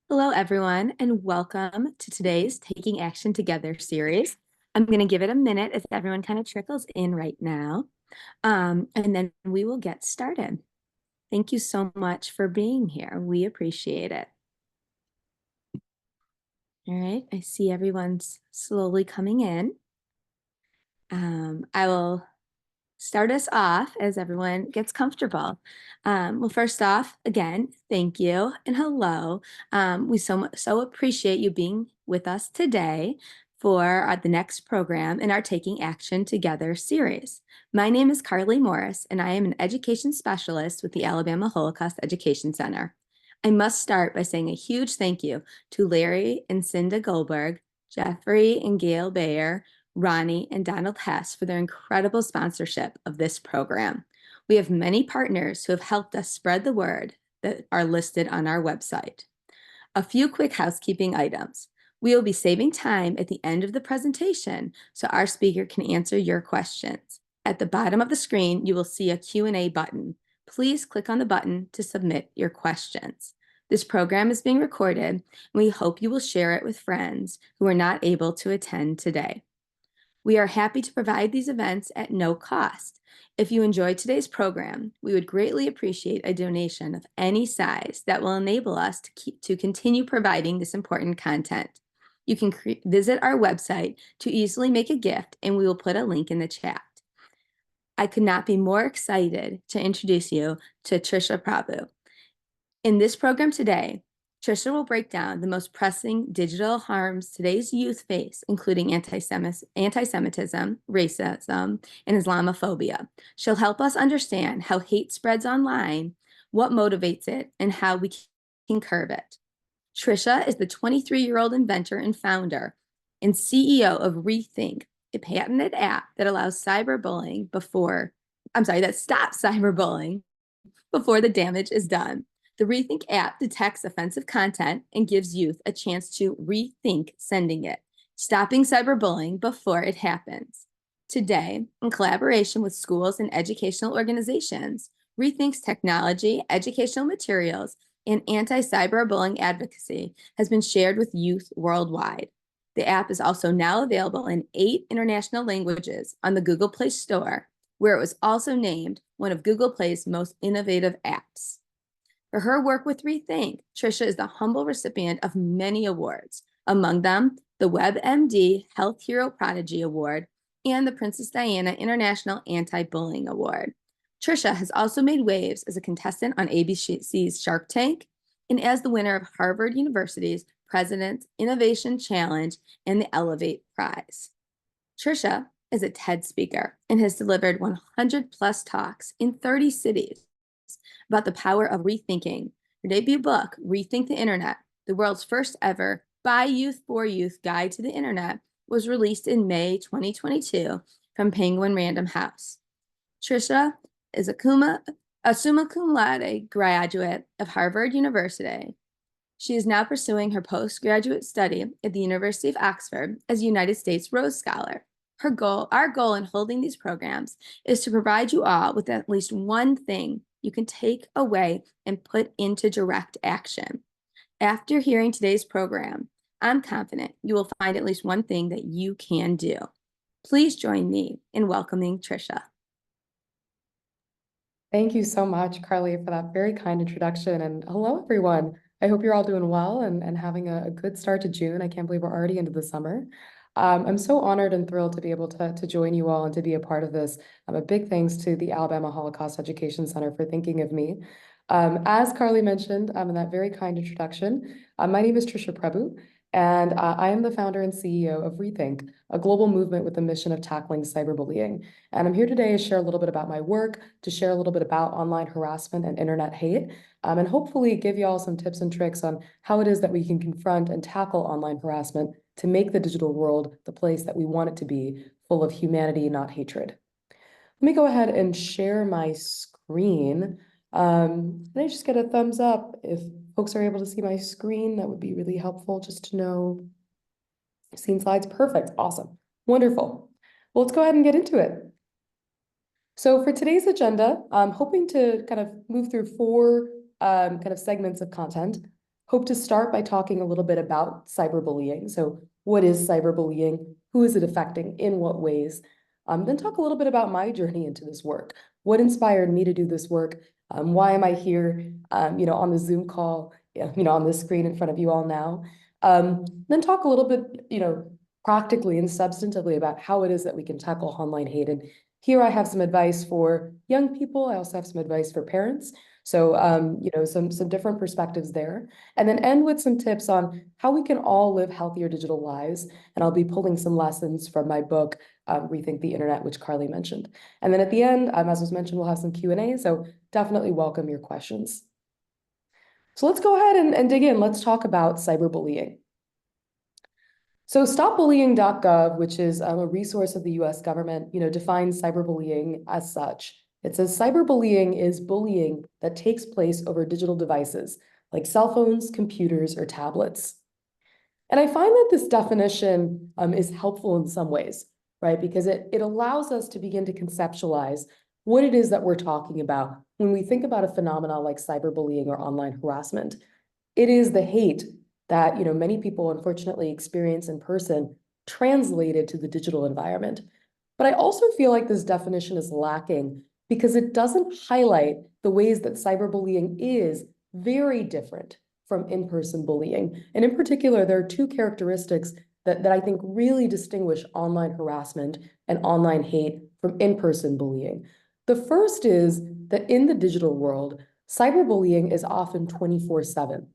Hello, everyone, and welcome to today's Taking Action Together series. I'm going to give it a minute as everyone kind of trickles in right now, and then we will get started. Thank you so much for being here. We appreciate it. All right, I see everyone's slowly coming in. I will start us off as everyone gets comfortable. Well, first off, again, thank you and hello. We so appreciate you being with us today for the next program in our Taking Action Together series. My name is Carly Morris, and I am an education specialist with the Alabama Holocaust Education Center. I must start by saying a huge thank you to Larry and Cinda Goldberg, Jeffrey and Gail Bayer, Ronnie, and Donald Hess for their incredible sponsorship of this program. We have many partners who have helped us spread the word that are listed on our website. A few quick housekeeping items. We will be saving time at the end of the presentation so our speaker can answer your questions. At the bottom of the screen, you will see a Q&A button. Please click on the button to submit your questions. This program is being recorded, and we hope you will share it with friends who are not able to attend today. We are happy to provide these events at no cost. If you enjoyed today's program, we would greatly appreciate a donation of any size that will enable us to continue providing this important content. You can visit our website to easily make a gift, and we will put a link in the chat. I could not be more excited to introduce you to Trisha Prabhu. In this program today, Trisha will break down the most pressing digital harms today's youth face, including anti-Semitism, racism, and Islamophobia. She'll help us understand how hate spreads online, what motivates it, and how we can curb it. Trisha is the 23-year-old inventor and founder and CEO of ReThink, a patented app that stops cyberbullying before the damage is done. The ReThink app detects offensive content and gives youth a chance to rethink sending it, stopping cyberbullying before it happens. Today, in collaboration with schools and educational organizations, ReThink's technology, educational materials, and anti-cyberbullying advocacy has been shared with youth worldwide. The app is also now available in 8 international languages on the Google Play Store, where it was also named one of Google Play's most innovative apps. For her work with ReThink, Trisha is the humble recipient of many awards, among them the WebMD Health Hero Prodigy Award and the Princess Diana International Anti-Bullying Award. Trisha has also made waves as a contestant on ABC's Shark Tank and as the winner of Harvard University's President's Innovation Challenge and the Elevate Prize. Trisha is a TED speaker and has delivered 100 plus talks in 30 cities about the power of rethinking. Her debut book, Rethink the Internet, the world's first ever by youth for youth guide to the internet, was released in May 2022 from Penguin Random House. Trisha is a summa cum laude graduate of Harvard University. She is now pursuing her postgraduate study at the University of Oxford as a United States Rhodes Scholar. Our goal in holding these programs is to provide you all with at least one thing you can take away and put into direct action. After hearing today's program, I'm confident you will find at least one thing that you can do. Please join me in welcoming Trisha. Thank you so much, Carly, for that very kind introduction. And hello, everyone. I hope you're all doing well and having a good start to June. I can't believe we're already into the summer. I'm so honored and thrilled to be able to join you all and to be a part of this. A big thanks to the Alabama Holocaust Education Center for thinking of me. As Carly mentioned in that very kind introduction, my name is Trisha Prabhu, and I am the founder and CEO of ReThink, a global movement with the mission of tackling cyberbullying. And I'm here today to share a little bit about my work, to share a little bit about online harassment and internet hate, and hopefully give you all some tips and tricks on how it is that we can confront and tackle online harassment to make the digital world the place that we want it to be, full of humanity, not hatred. Let me go ahead and share my screen. Can I just get a thumbs up if folks are able to see my screen? That would be really helpful just to know. Seen slides? Perfect. Awesome. Wonderful. Well, let's go ahead and get into it. So for today's agenda, I'm hoping to kind of move through 4 kind of segments of content. Hope to start by talking a little bit about cyberbullying. So what is cyberbullying? Who is it affecting? In what ways? Then talk a little bit about my journey into this work. What inspired me to do this work? Why am I here, on the Zoom call, on the screen in front of you all now? Then talk a little bit, practically and substantively about how it is that we can tackle online hate. And here I have some advice for young people. I also have some advice for parents. So, some different perspectives there. And then end with some tips on how we can all live healthier digital lives. And I'll be pulling some lessons from my book, Rethink the Internet, which Carly mentioned. And then at the end, as was mentioned, we'll have some Q&A. So definitely welcome your questions. So let's go ahead and dig in. Let's talk about cyberbullying. So stopbullying.gov, which is a resource of the US government, defines cyberbullying as such. It says cyberbullying is bullying that takes place over digital devices like cell phones, computers, or tablets. And I find that this definition is helpful in some ways, right? Because it allows us to begin to conceptualize what it is that we're talking about when we think about a phenomenon like cyberbullying or online harassment. It is the hate that many people unfortunately experience in person translated to the digital environment. But I also feel like this definition is lacking because it doesn't highlight the ways that cyberbullying is very different from in-person bullying. And in particular, there are two characteristics that I think really distinguish online harassment and online hate from in-person bullying. The first is that in the digital world, cyberbullying is often 24/7.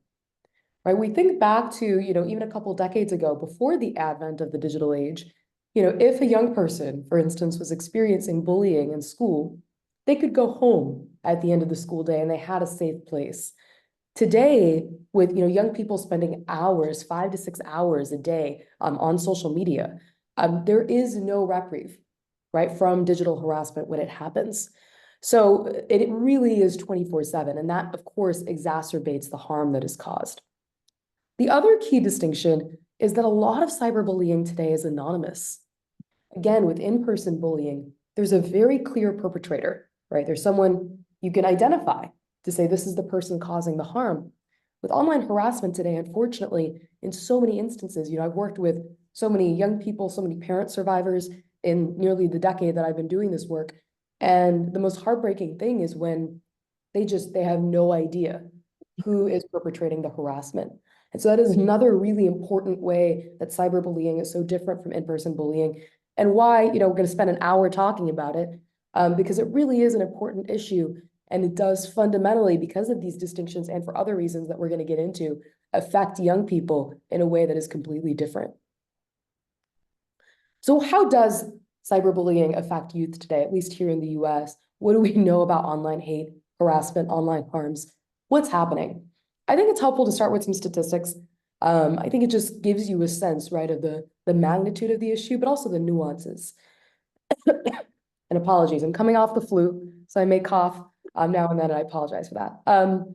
Right? We think back to, even a couple decades ago, before the advent of the digital age, if a young person, for instance, was experiencing bullying in school, they could go home at the end of the school day and they had a safe place. Today, with young people spending hours, 5 to 6 hours a day on social media, there is no reprieve, right, from digital harassment when it happens. So it really is 24/7, and that, of course, exacerbates the harm that is caused. The other key distinction is that a lot of cyberbullying today is anonymous. Again, with in-person bullying, there's a very clear perpetrator, right? There's someone you can identify to say this is the person causing the harm. With online harassment today, unfortunately, in so many instances, I've worked with so many young people, so many parent survivors in nearly the decade that I've been doing this work. And the most heartbreaking thing is when they have no idea who is perpetrating the harassment. And so that is another really important way that cyberbullying is so different from in-person bullying, and why, we're going to spend an hour talking about it, because it really is an important issue, and it does fundamentally, because of these distinctions and for other reasons that we're going to get into, affect young people in a way that is completely different. So how does cyberbullying affect youth today, at least here in the US? What do we know about online hate, harassment, online harms? What's happening? I think it's helpful to start with some statistics. I think it just gives you a sense, right, of the magnitude of the issue, but also the nuances. And apologies, I'm coming off the flu, so I may cough now and then, and I apologize for that.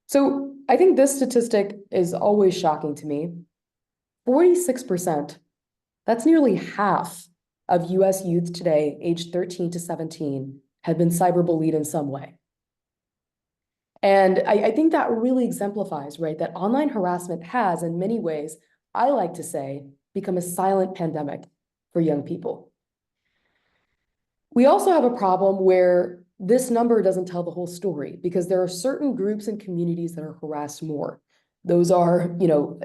So I think this statistic is always shocking to me. 46%, that's nearly half of US youth today, aged 13 to 17, have been cyberbullied in some way. And I think that really exemplifies, right, that online harassment has, in many ways, I like to say, become a silent pandemic for young people. We also have a problem where this number doesn't tell the whole story, because there are certain groups and communities that are harassed more. Those are,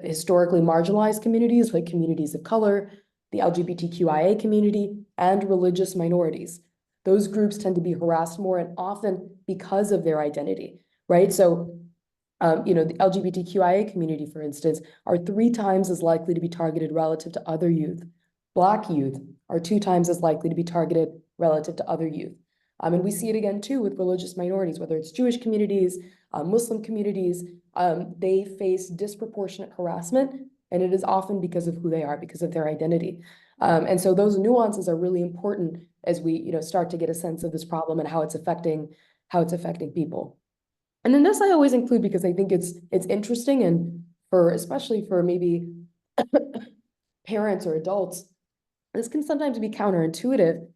historically marginalized communities, like communities of color, the LGBTQIA community, and religious minorities. Those groups tend to be harassed more, and often because of their identity. Right? So, the LGBTQIA community, for instance, are 3 times as likely to be targeted relative to other youth. Black youth are 2 times as likely to be targeted relative to other youth. And we see it again, too, with religious minorities, whether it's Jewish communities, Muslim communities, they face disproportionate harassment, and it is often because of who they are, because of their identity. And so those nuances are really important as we, start to get a sense of this problem and how it's affecting people. And then this I always include because I think it's interesting, and especially for maybe parents or adults, this can sometimes be counterintuitive.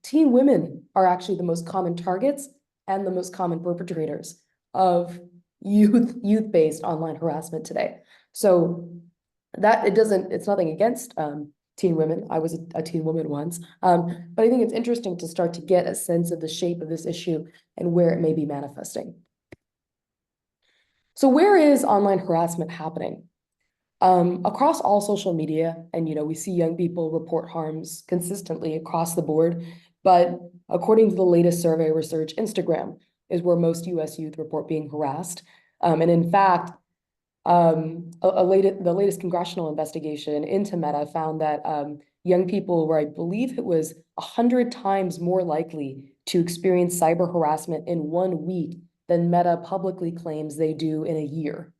Teen women are actually the most common targets and the most common perpetrators of, youth-based online harassment today. So that it's nothing against teen women. I was a teen woman once. But I think it's interesting to start to get a sense of the shape of this issue and where it may be manifesting. So where is online harassment happening? Across all social media, and we see young people report harms consistently across the board, but according to the latest survey research, Instagram is where most US youth report being harassed. And in fact, the latest congressional investigation into Meta found that young people were, I believe it was 100 times more likely to experience cyber harassment in 1 week than Meta publicly claims they do in a year.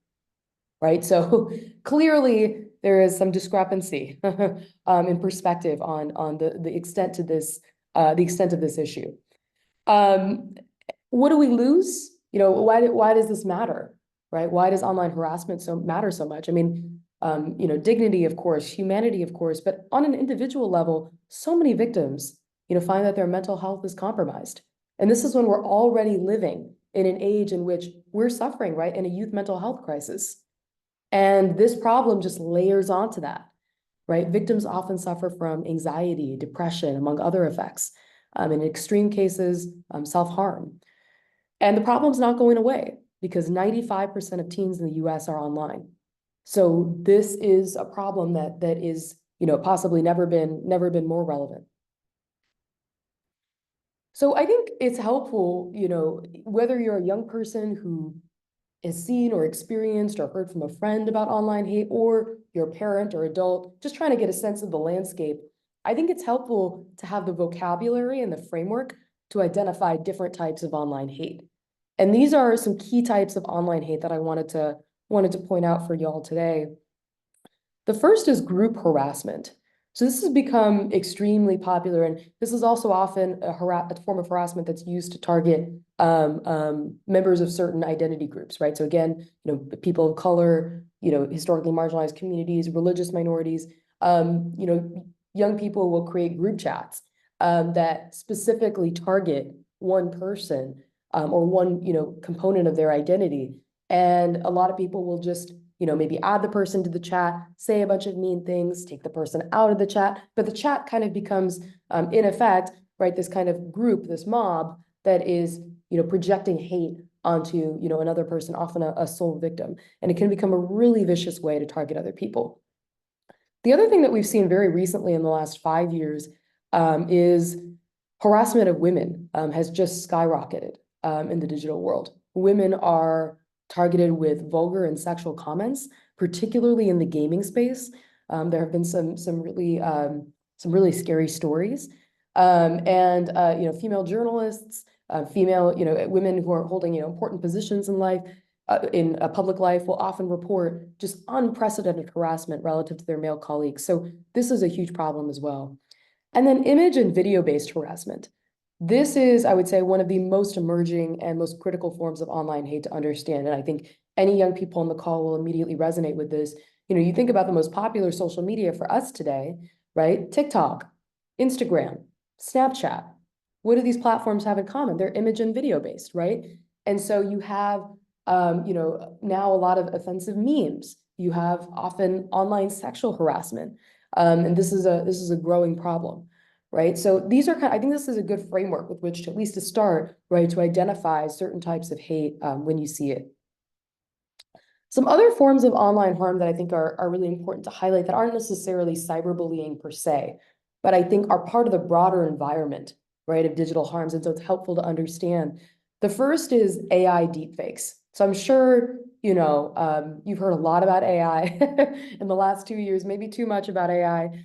Right? So clearly there is some discrepancy in perspective on the extent of this issue. What do we lose? Why does this matter? Right? Why does online harassment matter so much? I mean, dignity, of course, humanity, of course, but on an individual level, so many victims, find that their mental health is compromised. And this is when we're already living in an age in which we're suffering, right, in a youth mental health crisis. And this problem just layers onto that, right? Victims often suffer from anxiety, depression, among other effects. In extreme cases, self-harm. And the problem's not going away because 95% of teens in the US are online. So this is a problem that is, possibly never been more relevant. So I think it's helpful, whether you're a young person who has seen or experienced or heard from a friend about online hate, or you're a parent or adult, just trying to get a sense of the landscape, I think it's helpful to have the vocabulary and the framework to identify different types of online hate. And these are some key types of online hate that I wanted to point out for y'all today. The first is group harassment. So this has become extremely popular, and this is also often a form of harassment that's used to target members of certain identity groups, right? So again, people of color, historically marginalized communities, religious minorities, young people will create group chats that specifically target one person or one, component of their identity. And a lot of people will just maybe add the person to the chat, say a bunch of mean things, take the person out of the chat, but the chat kind of becomes, in effect, right, this kind of group, this mob that is, projecting hate onto, another person, often a sole victim. And it can become a really vicious way to target other people. The other thing that we've seen very recently in the last 5 years is harassment of women has just skyrocketed in the digital world. Women are targeted with vulgar and sexual comments, particularly in the gaming space. There have been some really scary stories. Female journalists, female, women who are holding, important positions in life, in a public life, will often report just unprecedented harassment relative to their male colleagues. So this is a huge problem as well. And then image and video-based harassment. This is, I would say, one of the most emerging and most critical forms of online hate to understand. And I think any young people on the call will immediately resonate with this. You think about the most popular social media for us today, right? TikTok, Instagram, Snapchat. What do these platforms have in common? They're image and video based, right? And so you have, now a lot of offensive memes. You have often online sexual harassment. And this is a growing problem. Right. So these are I think this is a good framework with which to at least to start, right, to identify certain types of hate when you see it. Some other forms of online harm that I think are really important to highlight that aren't necessarily cyberbullying per se, but I think are part of the broader environment, right, of digital harms. And so it's helpful to understand. The first is AI deepfakes. So I'm sure, you've heard a lot about AI in the last 2 years, maybe too much about AI.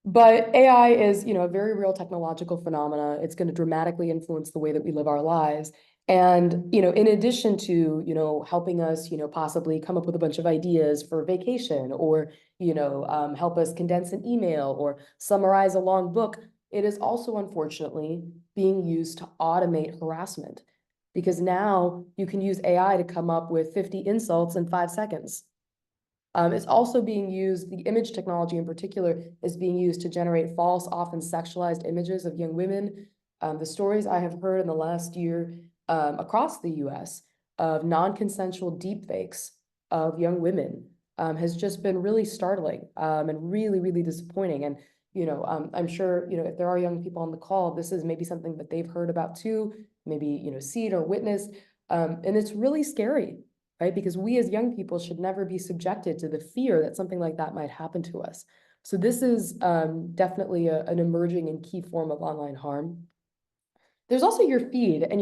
But AI is, a very real technological phenomena. It's going to dramatically influence the way that we live our lives. And, in addition to, helping us, possibly come up with a bunch of ideas for vacation or, help us condense an email or summarize a long book, it is also, unfortunately, being used to automate harassment. Because now you can use AI to come up with 50 insults in 5 seconds. It's also being used, the image technology in particular, is being used to generate false, often sexualized images of young women. The stories I have heard in the last year across the US of non-consensual deepfakes of young women has just been really startling and really, really disappointing. And, I'm sure, if there are young people on the call, this is maybe something that they've heard about too, maybe, seen or witnessed. And it's really scary, right? Because we as young people should never be subjected to the fear that something like that might happen to us. So this is definitely an emerging and key form of online harm. There's also your feed. And,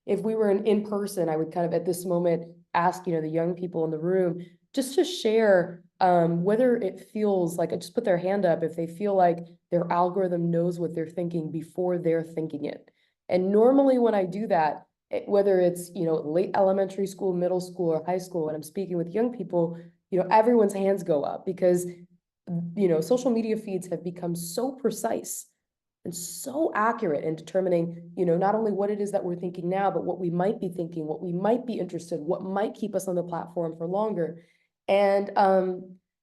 if we were in person, I would kind of at this moment ask, the young people in the room just to share whether it feels like, just put their hand up if they feel like their algorithm knows what they're thinking before they're thinking it. And normally when I do that, whether it's, late elementary school, middle school, or high school, when I'm speaking with young people, everyone's hands go up because, social media feeds have become so precise and so accurate in determining, not only what it is that we're thinking now, but what we might be thinking, what we might be interested, what might keep us on the platform for longer. And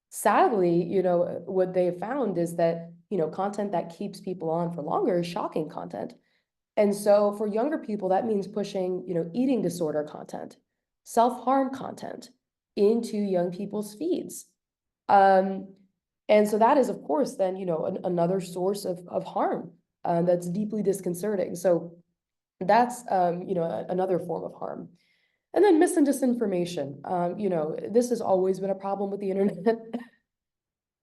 sadly, what they have found is that, content that keeps people on for longer is shocking content. And so for younger people, that means pushing, eating disorder content, self-harm content into young people's feeds. And so that is, of course, then, another source of harm that's deeply disconcerting. So that's, another form of harm. And then mis and disinformation. This has always been a problem with the internet,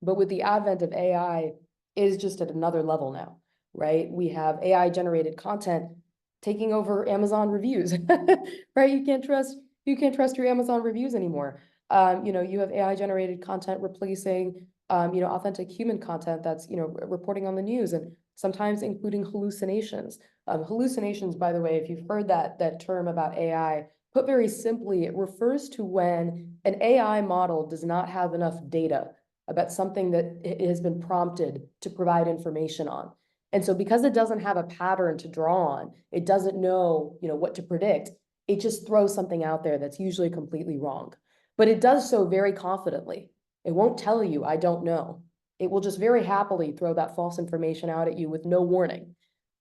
but with the advent of AI, it is just at another level now, right? We have AI generated content taking over Amazon reviews, right? You can't trust your Amazon reviews anymore. You have AI generated content replacing authentic human content that's, reporting on the news and sometimes including hallucinations. Hallucinations, by the way, if you've heard that term about AI, put very simply, it refers to when an AI model does not have enough data about something that it has been prompted to provide information on. And so because it doesn't have a pattern to draw on, it doesn't know, what to predict, it just throws something out there that's usually completely wrong. But it does so very confidently. It won't tell you, I don't know. It will just very happily throw that false information out at you with no warning.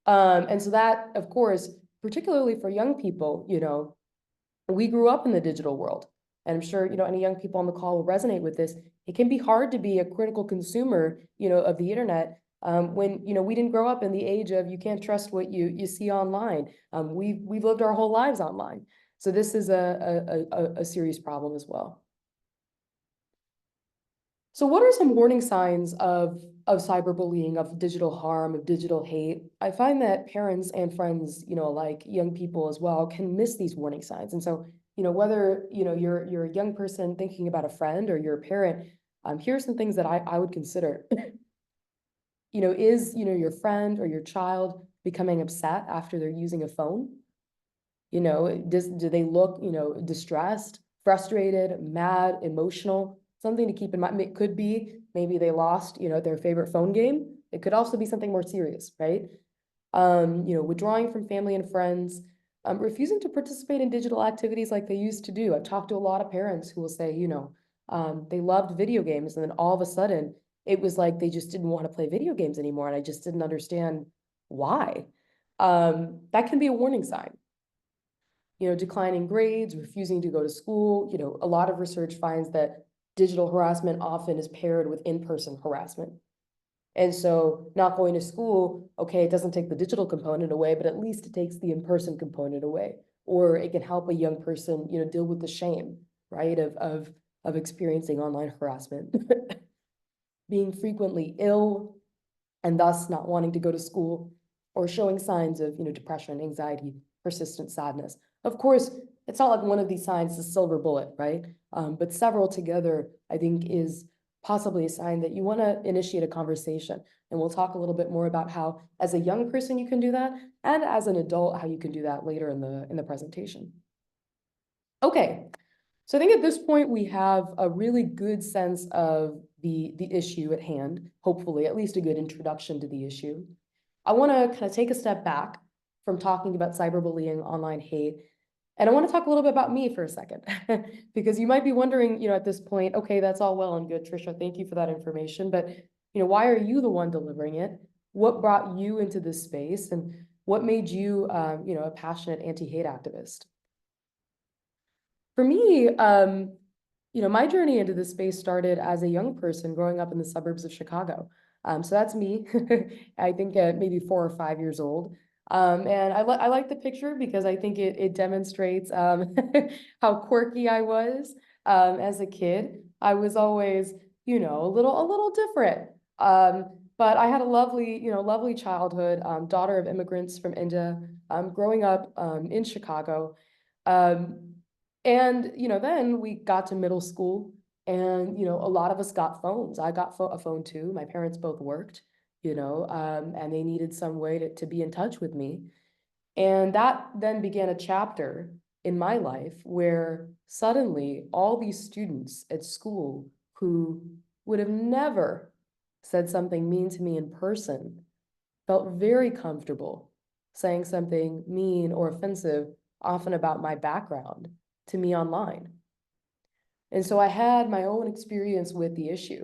And so that, of course, particularly for young people, we grew up in the digital world. And I'm sure, any young people on the call will resonate with this. It can be hard to be a critical consumer, of the internet when, we didn't grow up in the age of you can't trust what you see online. We've lived our whole lives online. So this is a serious problem as well. So what are some warning signs of cyberbullying, of digital harm, of digital hate? I find that parents and friends, like young people as well, can miss these warning signs. And so, whether, you're a young person thinking about a friend or you're a parent, here are some things that I would consider. Is, your friend or your child becoming upset after they're using a phone? Do they look, distressed, frustrated, mad, emotional? Something to keep in mind. It could be maybe they lost, their favorite phone game. It could also be something more serious, right? Withdrawing from family and friends, refusing to participate in digital activities like they used to do. I've talked to a lot of parents who will say, they loved video games, and then all of a sudden it was like they just didn't want to play video games anymore, and I just didn't understand why. That can be a warning sign. Declining grades, refusing to go to school. A lot of research finds that digital harassment often is paired with in-person harassment. And so not going to school, okay, it doesn't take the digital component away, but at least it takes the in-person component away. Or it can help a young person, deal with the shame, right, of experiencing online harassment. Being frequently ill and thus not wanting to go to school, or showing signs of, depression, anxiety, persistent sadness. Of course, it's not like one of these signs is a silver bullet, right? But several together, I think, is possibly a sign that you want to initiate a conversation. And we'll talk a little bit more about how, as a young person, you can do that, and as an adult, how you can do that later in the presentation. Okay, so I think at this point we have a really good sense of the issue at hand, hopefully, at least a good introduction to the issue. I want to kind of take a step back from talking about cyberbullying, online hate, and I want to talk a little bit about me for a second, because you might be wondering, at this point, okay, that's all well and good, Trisha, thank you for that information, but, why are you the one delivering it? What brought you into this space, and what made you, a passionate anti-hate activist? For me, my journey into this space started as a young person growing up in the suburbs of Chicago. So that's me. I think at maybe 4 or 5 years old. And I like the picture because I think it demonstrates how quirky I was as a kid. I was always, a little different. But I had a lovely childhood, daughter of immigrants from India, growing up in Chicago. Um, and, then we got to middle school and, a lot of us got phones. I got a phone too. My parents both worked, and they needed some way to be in touch with me. And that then began a chapter in my life where suddenly all these students at school who would have never said something mean to me in person felt very comfortable saying something mean or offensive, often about my background, to me online. And so I had my own experience with the issue.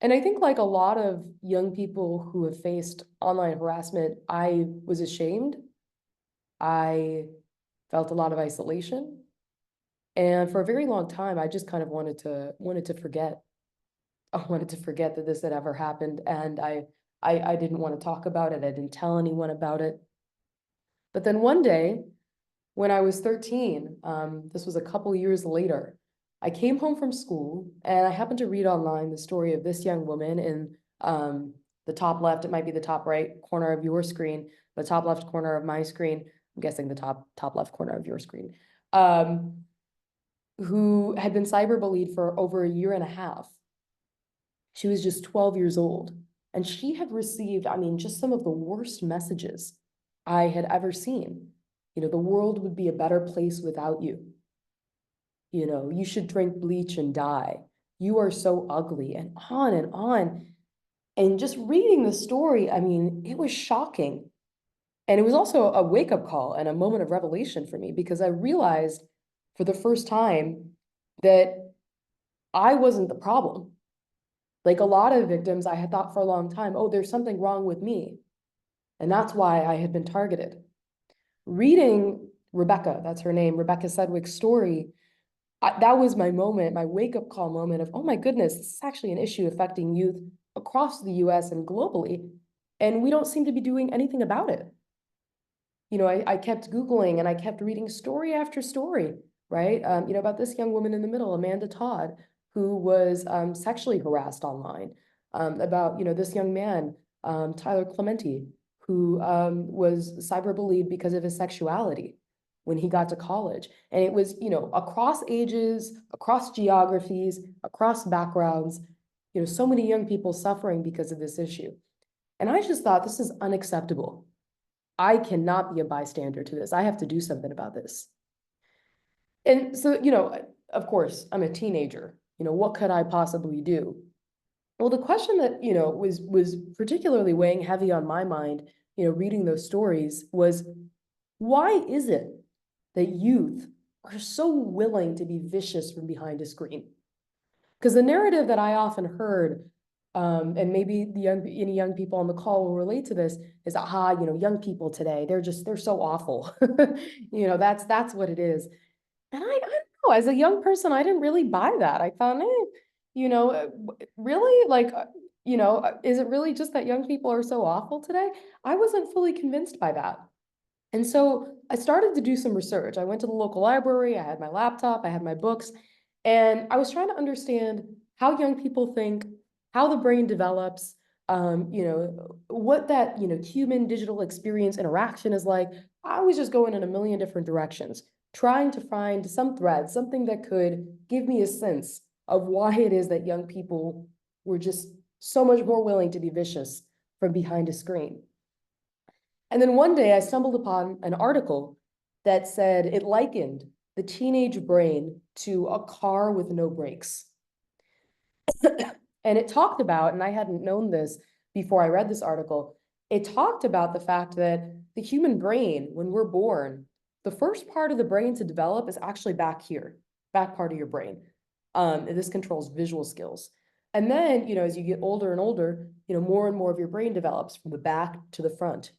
And I think, like a lot of young people who have faced online harassment, I was ashamed. I felt a lot of isolation. And for a very long time, I just kind of wanted to forget. I wanted to forget that this had ever happened. And I didn't want to talk about it. I didn't tell anyone about it. But then one day, when I was 13, this was a couple years later, I came home from school and I happened to read online the story of this young woman in the top left, it might be the top right corner of your screen, the top left corner of my screen, I'm guessing the top left corner of your screen, who had been cyberbullied for over a year and a half. She was just 12 years old, and she had received, just some of the worst messages I had ever seen. The world would be a better place without you. You should drink bleach and die. You are so ugly, and on and on. And just reading the story, it was shocking. And it was also a wake-up call and a moment of revelation for me because I realized for the first time that I wasn't the problem. Like a lot of victims, I had thought for a long time, oh, there's something wrong with me. And that's why I had been targeted. Reading Rebecca, that's her name, Rebecca Sedgwick's story, that was my moment, my wake-up call moment of, oh my goodness, this is actually an issue affecting youth across the US and globally, and we don't seem to be doing anything about it. I kept Googling and I kept reading story after story, right? About this young woman in the middle, Amanda Todd, who was sexually harassed online, about, this young man, Tyler Clementi, who was cyberbullied because of his sexuality when he got to college. And it was, across ages, across geographies, across backgrounds, so many young people suffering because of this issue. And I just thought, this is unacceptable. I cannot be a bystander to this. I have to do something about this. And so, of course, I'm a teenager. What could I possibly do? Well, the question that, was particularly weighing heavy on my mind, reading those stories was, why is it that youth are so willing to be vicious from behind a screen? Because the narrative that I often heard, and maybe any young people on the call will relate to this, is young people today, they're so awful. That's what it is. And I don't know, as a young person, I didn't really buy that. I thought, really? Like, is it really just that young people are so awful today? I wasn't fully convinced by that. And so I started to do some research. I went to the local library, I had my laptop, I had my books, and I was trying to understand how young people think, how the brain develops, what that, human digital experience interaction is like. I was just going in a million different directions, trying to find some thread, something that could give me a sense of why it is that young people were just so much more willing to be vicious from behind a screen. And then one day I stumbled upon an article that said it likened the teenage brain to a car with no brakes. And it talked about, and I hadn't known this before I read this article, it talked about the fact that the human brain, when we're born, the first part of the brain to develop is actually back here, back part of your brain. And this controls visual skills. And then, as you get older and older, more and more of your brain develops from the back to the front.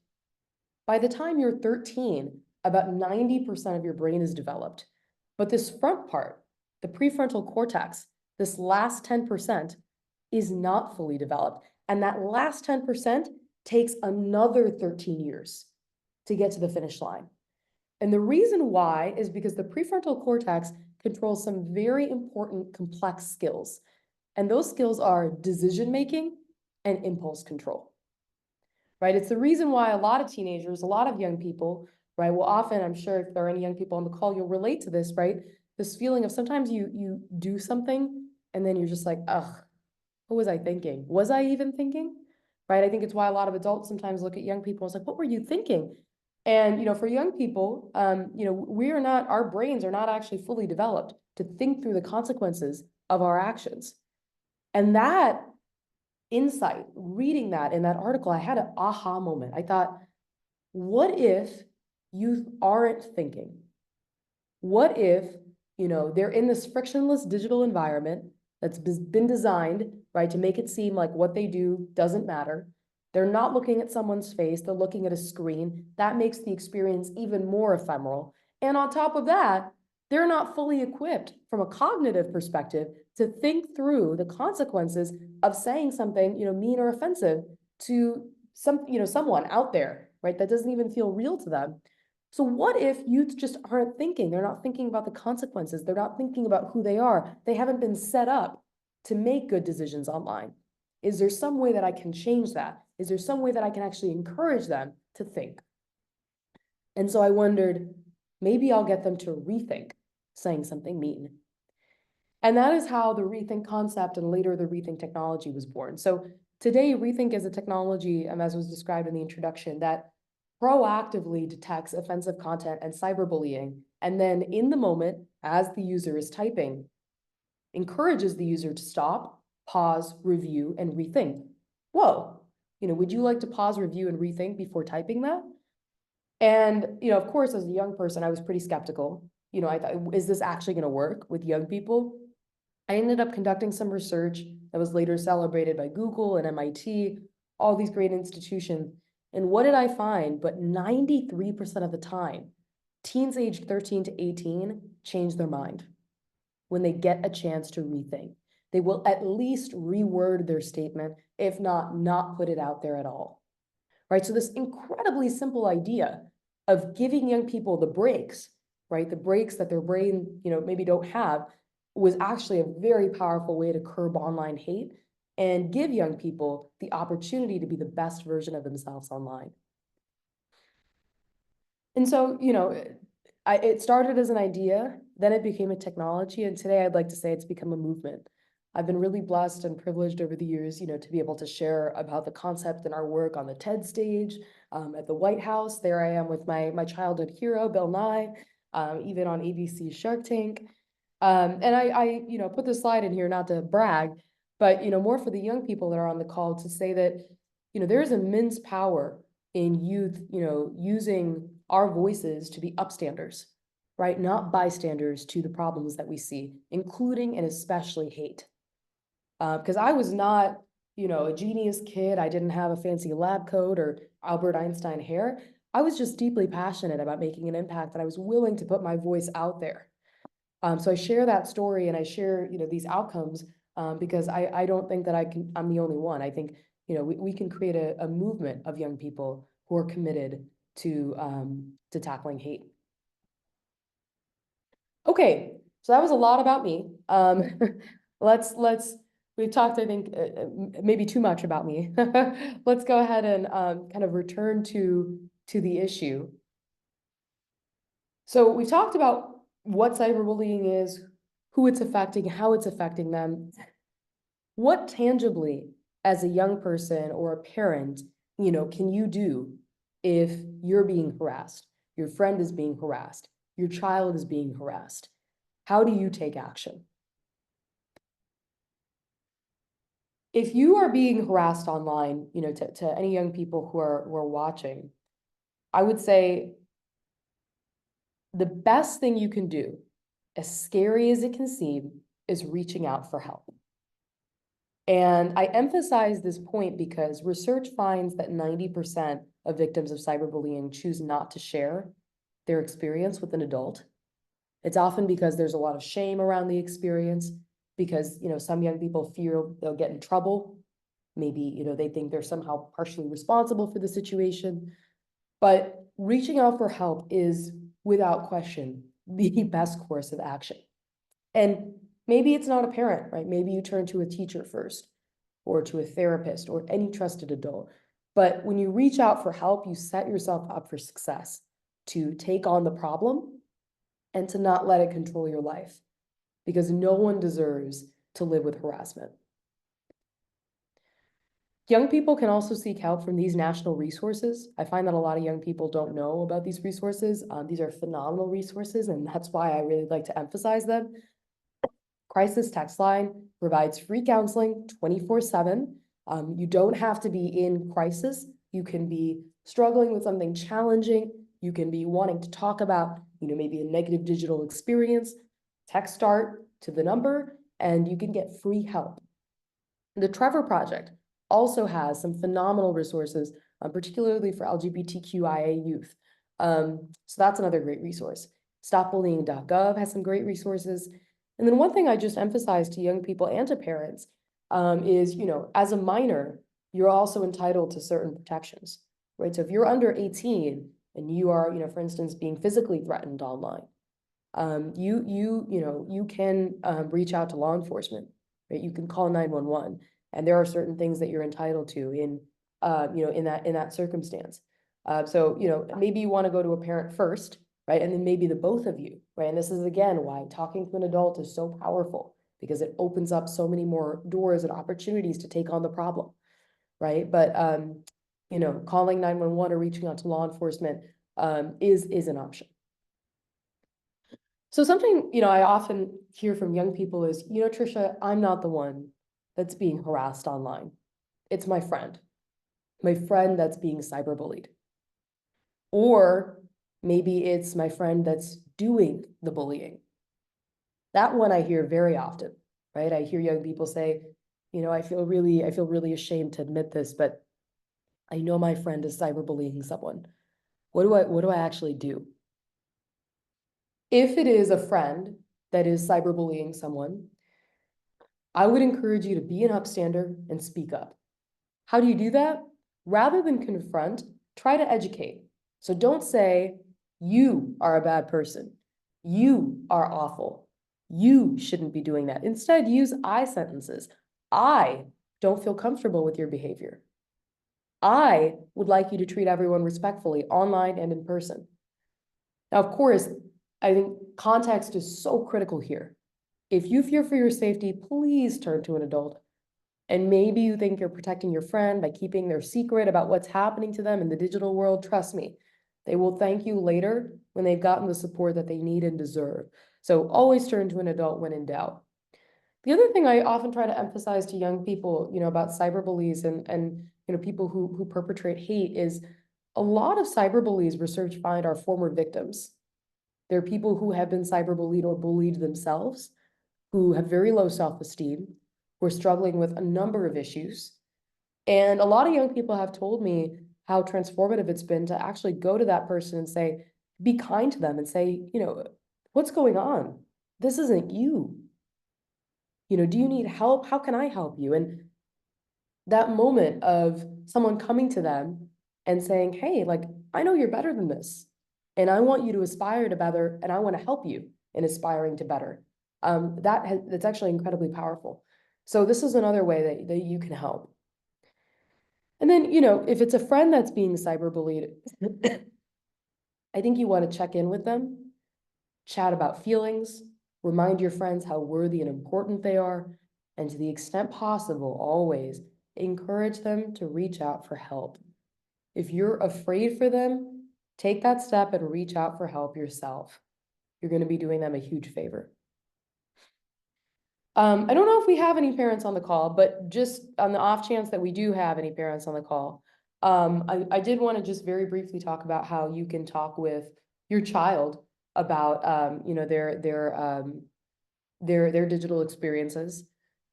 By the time you're 13, about 90% of your brain is developed. But this front part, the prefrontal cortex, this last 10% is not fully developed. And that last 10% takes another 13 years to get to the finish line. And the reason why is because the prefrontal cortex controls some very important complex skills. And those skills are decision making and impulse control. Right? It's the reason why a lot of teenagers, a lot of young people, right, will often, I'm sure if there are any young people on the call, you'll relate to this, right? This feeling of sometimes you do something and then you're just like, ugh, what was I thinking? Was I even thinking? Right? I think it's why a lot of adults sometimes look at young people and it's like, what were you thinking? And, for young people, our brains are not actually fully developed to think through the consequences of our actions. And that insight, reading that in that article, I had an aha moment. I thought, what if youth aren't thinking? What if, they're in this frictionless digital environment that's been designed, right, to make it seem like what they do doesn't matter. They're not looking at someone's face, they're looking at a screen. That makes the experience even more ephemeral. And on top of that, they're not fully equipped from a cognitive perspective to think through the consequences of saying something, mean or offensive to someone out there, right, that doesn't even feel real to them. So what if youth just aren't thinking? They're not thinking about the consequences. They're not thinking about who they are. They haven't been set up to make good decisions online. Is there some way that I can change that? Is there some way that I can actually encourage them to think? And so I wondered, maybe I'll get them to rethink saying something mean. And that is how the ReThink concept and later the ReThink technology was born. So today, ReThink is a technology, as was described in the introduction, that proactively detects offensive content and cyberbullying, and then in the moment, as the user is typing, encourages the user to stop, pause, review, and rethink. Whoa, would you like to pause, review, and rethink before typing that? And, of course, as a young person, I was pretty skeptical. I thought, is this actually going to work with young people? I ended up conducting some research that was later celebrated by Google and MIT, all these great institutions. And what did I find? But 93% of the time, teens aged 13 to 18 change their mind when they get a chance to rethink. They will at least reword their statement, if not put it out there at all. Right? So this incredibly simple idea of giving young people the breaks, right? The breaks that their brain, maybe don't have, was actually a very powerful way to curb online hate and give young people the opportunity to be the best version of themselves online. And so, it started as an idea, then it became a technology, and today I'd like to say it's become a movement. I've been really blessed and privileged over the years, to be able to share about the concept and our work on the TED stage, at the White House. There I am with my childhood hero, Bill Nye, even on ABC's Shark Tank. And I put this slide in here not to brag, but, more for the young people that are on the call to say that, there's immense power in youth, using our voices to be upstanders, right? Not bystanders to the problems that we see, including and especially hate. Because I was not, a genius kid. I didn't have a fancy lab coat or Albert Einstein hair. I was just deeply passionate about making an impact, and I was willing to put my voice out there. So I share that story and I share, these outcomes because I don't think that I'm the only one. I think, we can create a movement of young people who are committed to tackling hate. Okay, so that was a lot about me. We've talked, I think, maybe too much about me. Let's go ahead and kind of return to the issue. So we've talked about what cyberbullying is, who it's affecting, how it's affecting them. What tangibly, as a young person or a parent, can you do if you're being harassed, your friend is being harassed, your child is being harassed? How do you take action? If you are being harassed online, to any young people who are watching, I would say the best thing you can do, as scary as it can seem, is reaching out for help. And I emphasize this point because research finds that 90% of victims of cyberbullying choose not to share their experience with an adult. It's often because there's a lot of shame around the experience, because, some young people fear they'll get in trouble. Maybe, they think they're somehow partially responsible for the situation. But reaching out for help is, without question, the best course of action. And maybe it's not a parent, right? Maybe you turn to a teacher first, or to a therapist, or any trusted adult. But when you reach out for help, you set yourself up for success, to take on the problem and to not let it control your life, because no one deserves to live with harassment. Young people can also seek help from these national resources. I find that a lot of young people don't know about these resources. These are phenomenal resources, and that's why I really like to emphasize them. Crisis Text Line provides free counseling 24/7. You don't have to be in crisis. You can be struggling with something challenging. You can be wanting to talk about, maybe a negative digital experience. Text START to the number, and you can get free help. The Trevor Project also has some phenomenal resources, particularly for LGBTQIA youth. So that's another great resource. StopBullying.gov has some great resources. And then one thing I just emphasize to young people and to parents is, as a minor, you're also entitled to certain protections, right? So if you're under 18 and you are, for instance, being physically threatened online, you can reach out to law enforcement, right? You can call 911, and there are certain things that you're entitled to in that circumstance. So maybe you want to go to a parent first, right? And then maybe the both of you, right? And this is, again, why talking to an adult is so powerful, because it opens up so many more doors and opportunities to take on the problem, right? But, calling 911 or reaching out to law enforcement is an option. So something, I often hear from young people is, Trisha, I'm not the one that's being harassed online. It's my friend that's being cyberbullied. Or maybe it's my friend that's doing the bullying. That one I hear very often, right? I hear young people say, I feel really ashamed to admit this, but I know my friend is cyberbullying someone. What do I actually do? If it is a friend that is cyberbullying someone, I would encourage you to be an upstander and speak up. How do you do that? Rather than confront, try to educate. So don't say, you are a bad person. You are awful. You shouldn't be doing that. Instead, use I sentences. I don't feel comfortable with your behavior. I would like you to treat everyone respectfully, online and in person. Now, of course, I think context is so critical here. If you fear for your safety, please turn to an adult. And maybe you think you're protecting your friend by keeping their secret about what's happening to them in the digital world. Trust me, they will thank you later when they've gotten the support that they need and deserve. So always turn to an adult when in doubt. The other thing I often try to emphasize to young people, about cyberbullies and people who perpetrate hate is a lot of cyberbullies, research find, are former victims. They're people who have been cyberbullied or bullied themselves, who have very low self-esteem, who are struggling with a number of issues. And a lot of young people have told me how transformative it's been to actually go to that person and say, be kind to them and say, what's going on? This isn't you. Do you need help? How can I help you? And that moment of someone coming to them and saying, hey, I know you're better than this, and I want you to aspire to better, and I want to help you in aspiring to better. That's actually incredibly powerful. So this is another way that you can help. And then, if it's a friend that's being cyberbullied, I think you want to check in with them, chat about feelings, remind your friends how worthy and important they are, and to the extent possible, always encourage them to reach out for help. If you're afraid for them, take that step and reach out for help yourself. You're going to be doing them a huge favor. I don't know if we have any parents on the call, but just on the off chance that we do have any parents on the call, I did want to just very briefly talk about how you can talk with your child about their digital experiences.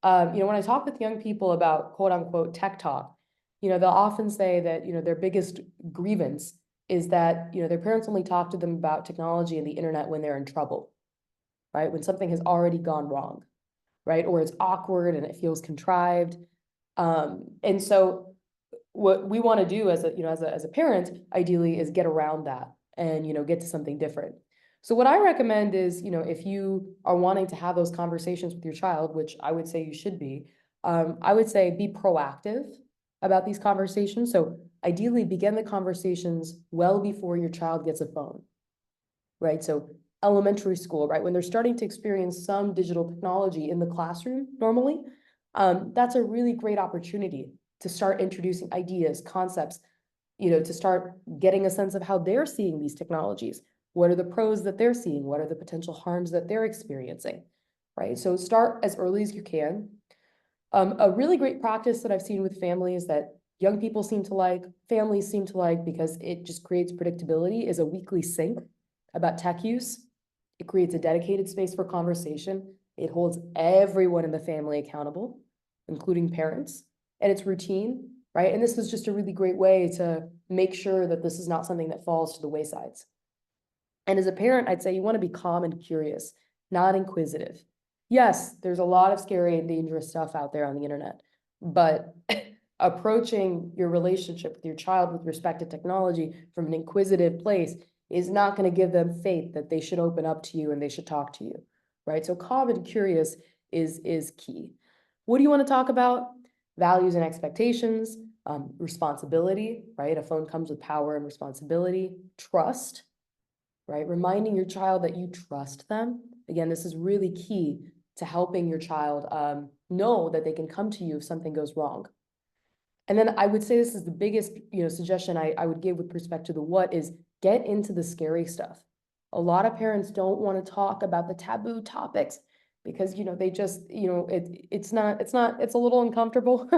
When I talk with young people about quote unquote tech talk, they'll often say that their biggest grievance is that their parents only talk to them about technology and the internet when they're in trouble. right? When something has already gone wrong, right? Or it's awkward and it feels contrived. And so what we want to do as a, as a parent, ideally, is get around that and, get to something different. So what I recommend is, if you are wanting to have those conversations with your child, which I would say you should be, I would say be proactive about these conversations. So ideally begin the conversations well before your child gets a phone, right? So elementary school, right? When they're starting to experience some digital technology in the classroom normally, that's a really great opportunity to start introducing ideas, concepts, to start getting a sense of how they're seeing these technologies. What are the pros that they're seeing? What are the potential harms that they're experiencing, right? So start as early as you can. A really great practice that I've seen with families that young people seem to like, families seem to like, because it just creates predictability, is a weekly sync about tech use. It creates a dedicated space for conversation. It holds everyone in the family accountable, including parents, and it's routine, right? And this is just a really great way to make sure that this is not something that falls to the waysides. And as a parent, I'd say you want to be calm and curious, not inquisitive. Yes, there's a lot of scary and dangerous stuff out there on the internet, but approaching your relationship with your child with respect to technology from an inquisitive place is not going to give them faith that they should open up to you and they should talk to you, right? So calm and curious is key. What do you want to talk about? Values and expectations, responsibility, right? A phone comes with power and responsibility, trust, right? Reminding your child that you trust them. Again, this is really key to helping your child know that they can come to you if something goes wrong. And then I would say this is the biggest, suggestion I would give with respect to the what is get into the scary stuff. A lot of parents don't want to talk about the taboo topics because, they just, it's a little uncomfortable.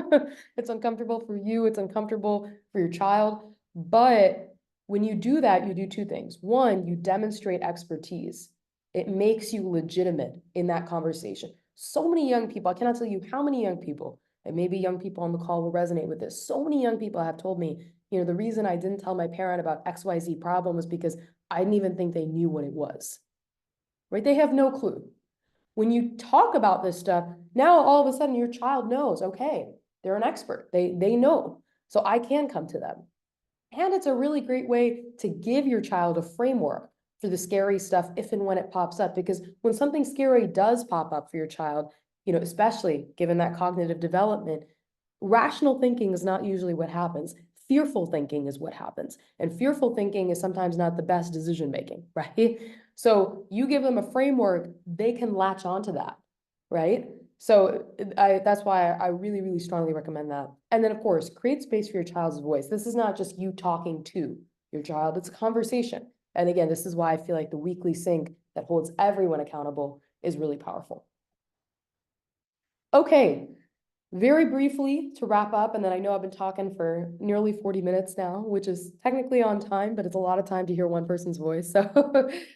It's uncomfortable for you. It's uncomfortable for your child. But when you do that, you do two things. One, you demonstrate expertise. It makes you legitimate in that conversation. So many young people, I cannot tell you how many young people, and maybe young people on the call will resonate with this. So many young people have told me, the reason I didn't tell my parent about XYZ problem was because I didn't even think they knew what it was, right? They have no clue. When you talk about this stuff, now all of a sudden your child knows, okay, they're an expert. They know, so I can come to them. And it's a really great way to give your child a framework for the scary stuff if and when it pops up. Because when something scary does pop up for your child, especially given that cognitive development, rational thinking is not usually what happens. Fearful thinking is what happens. And fearful thinking is sometimes not the best decision making, right? So you give them a framework, they can latch onto that, right? So that's why I really, really strongly recommend that. And then, of course, create space for your child's voice. This is not just you talking to your child, it's a conversation. And again, this is why I feel like the weekly sync that holds everyone accountable is really powerful. Okay, very briefly to wrap up, and then I know I've been talking for nearly 40 minutes now, which is technically on time, but it's a lot of time to hear one person's voice.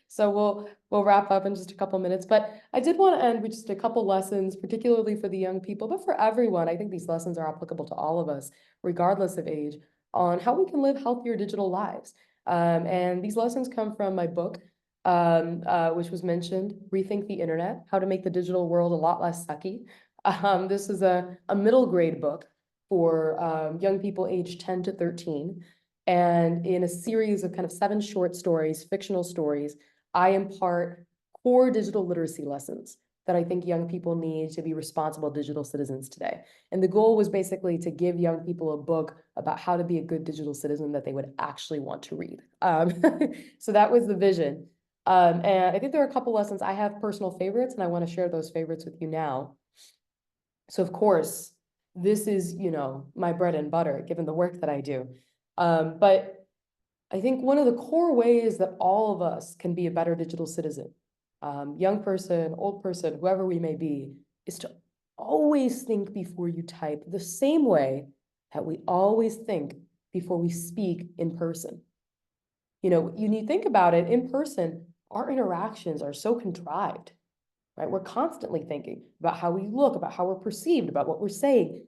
So, we'll wrap up in just a couple minutes. But I did want to end with just a couple lessons, particularly for the young people, but for everyone. I think these lessons are applicable to all of us, regardless of age, on how we can live healthier digital lives. And these lessons come from my book, which was mentioned, Rethink the Internet: How to Make the Digital World a Lot Less Sucky. This is a middle grade book for young people aged 10 to 13. And in a series of kind of 7 short stories, fictional stories, I impart core digital literacy lessons that I think young people need to be responsible digital citizens today. And the goal was basically to give young people a book about how to be a good digital citizen that they would actually want to read. So that was the vision. And I think there are a couple lessons. I have personal favorites, and I want to share those favorites with you now. So of course, this is, my bread and butter, given the work that I do. But I think one of the core ways that all of us can be a better digital citizen, young person, old person, whoever we may be, is to always think before you type, the same way that we always think before we speak in person. You need to think about it. In person, our interactions are so contrived, right? We're constantly thinking about how we look, about how we're perceived, about what we're saying.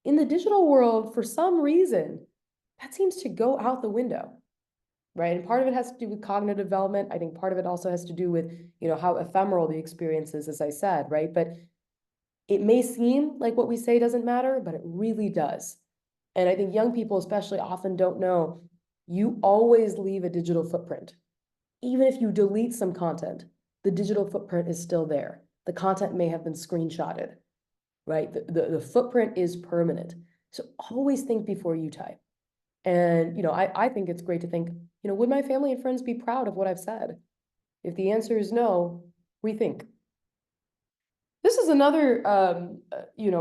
In the digital world, for some reason, that seems to go out the window, right? And part of it has to do with cognitive development. I think part of it also has to do with, how ephemeral the experience is, as I said, right? But it may seem like what we say doesn't matter, but it really does. And I think young people especially often don't know you always leave a digital footprint. Even if you delete some content, the digital footprint is still there. The content may have been screenshotted, right? The footprint is permanent. So always think before you type. And, I think it's great to think, would my family and friends be proud of what I've said? If the answer is no, rethink. This is another,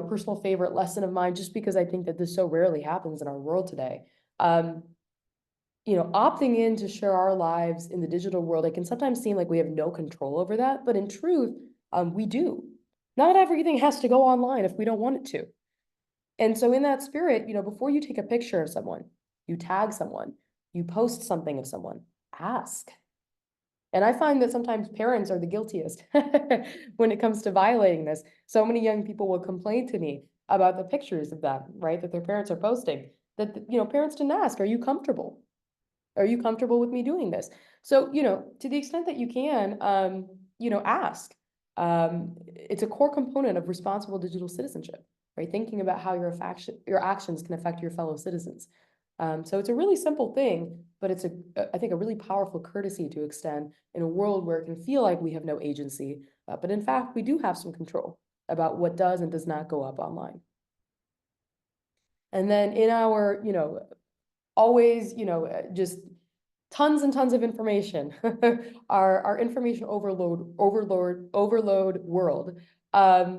personal favorite lesson of mine, just because I think that this so rarely happens in our world today. Opting in to share our lives in the digital world, it can sometimes seem like we have no control over that, but in truth, we do. Not everything has to go online if we don't want it to. And so in that spirit, before you take a picture of someone, you tag someone, you post something of someone, ask. And I find that sometimes parents are the guiltiest when it comes to violating this. So many young people will complain to me about the pictures of them, right, that their parents are posting, that, parents didn't ask, are you comfortable? Are you comfortable with me doing this? So, to the extent that you can, ask. It's a core component of responsible digital citizenship, right? Thinking about how your actions can affect your fellow citizens. So it's a really simple thing, but it's I think a really powerful courtesy to extend in a world where it can feel like we have no agency, but in fact, we do have some control about what does and does not go up online. And then in our, always, just tons and tons of information, our information overload world. I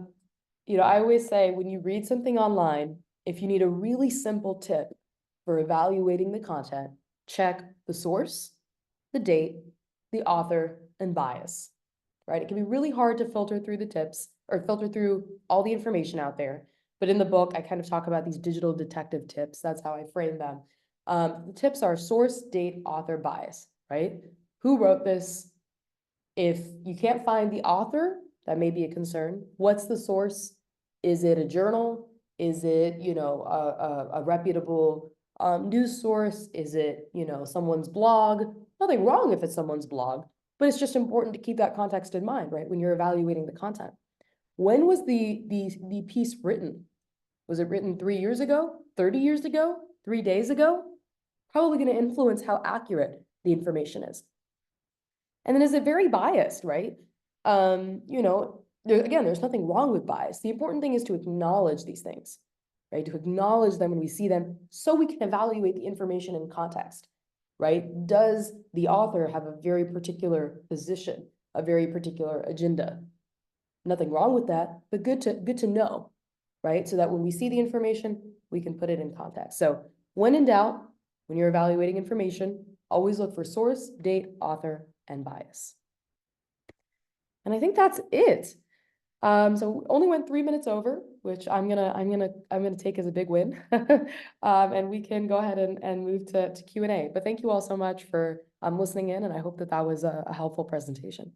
always say when you read something online, if you need a really simple tip for evaluating the content, check the source, the date, the author, and bias, right? It can be really hard to filter through the tips or filter through all the information out there. But in the book, I kind of talk about these digital detective tips. That's how I frame them. The tips are source, date, author, bias, right? Who wrote this? If you can't find the author, that may be a concern. What's the source? Is it a journal? Is it, a reputable news source? Is it, someone's blog? Nothing wrong if it's someone's blog, but it's just important to keep that context in mind, right? When you're evaluating the content. When was the piece written? Was it written 3 years ago, 30 years ago, 3 days ago? Probably going to influence how accurate the information is. And then is it very biased, right? There's nothing wrong with bias. The important thing is to acknowledge these things, right? To acknowledge them when we see them so we can evaluate the information in context, right? Does the author have a very particular position, a very particular agenda? Nothing wrong with that, but good to know, right? So that when we see the information, we can put it in context. So when in doubt, when you're evaluating information, always look for source, date, author, and bias. And I think that's it. So only went 3 minutes over, which I'm gonna take as a big win. And we can go ahead and move to Q&A. But thank you all so much for listening in, and I hope that was a helpful presentation.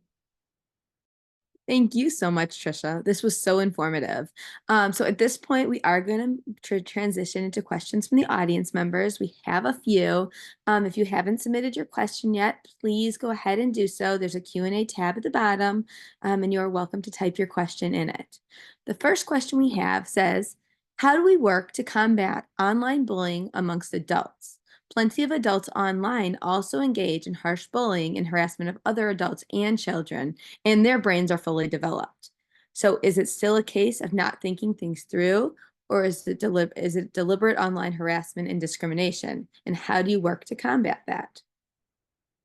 Thank you so much, Trisha. This was so informative. So at this point, we are going to transition into questions from the audience members. We have a few. If you haven't submitted your question yet, please go ahead and do so. There's a Q&A tab at the bottom, and you are welcome to type your question in it. The first question we have says, how do we work to combat online bullying amongst adults? Plenty of adults online also engage in harsh bullying and harassment of other adults and children, and their brains are fully developed. So is it still a case of not thinking things through, or is it deliberate online harassment and discrimination? And how do you work to combat that?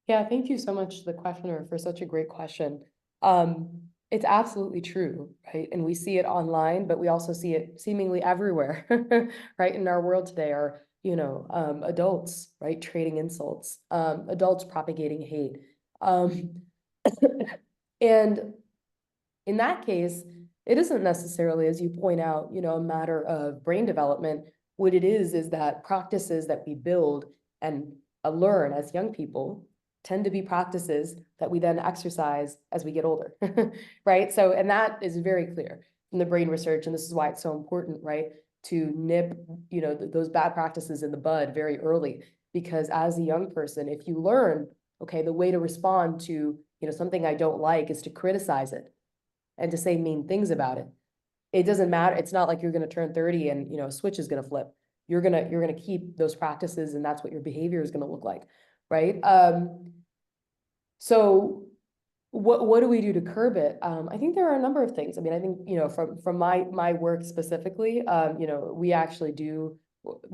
Yeah, thank you so much to the questioner for such a great question. It's absolutely true, right? And we see it online, but we also see it seemingly everywhere, right? In our world today are, adults, right? Trading insults, adults propagating hate. And in that case, it isn't necessarily, as you point out, a matter of brain development. What it is that practices that we build and learn as young people tend to be practices that we then exercise as we get older, right? So, and that is very clear from the brain research, and this is why it's so important, right? To nip, those bad practices in the bud very early. because as a young person, if you learn, okay, the way to respond to, something I don't like is to criticize it and to say mean things about it. It doesn't matter. It's not like you're going to turn 30 and, a switch is going to flip. You're going to keep those practices, and that's what your behavior is going to look like, right? So what do we do to curb it? I think there are a number of things. I mean, I think, from my work specifically, we actually do,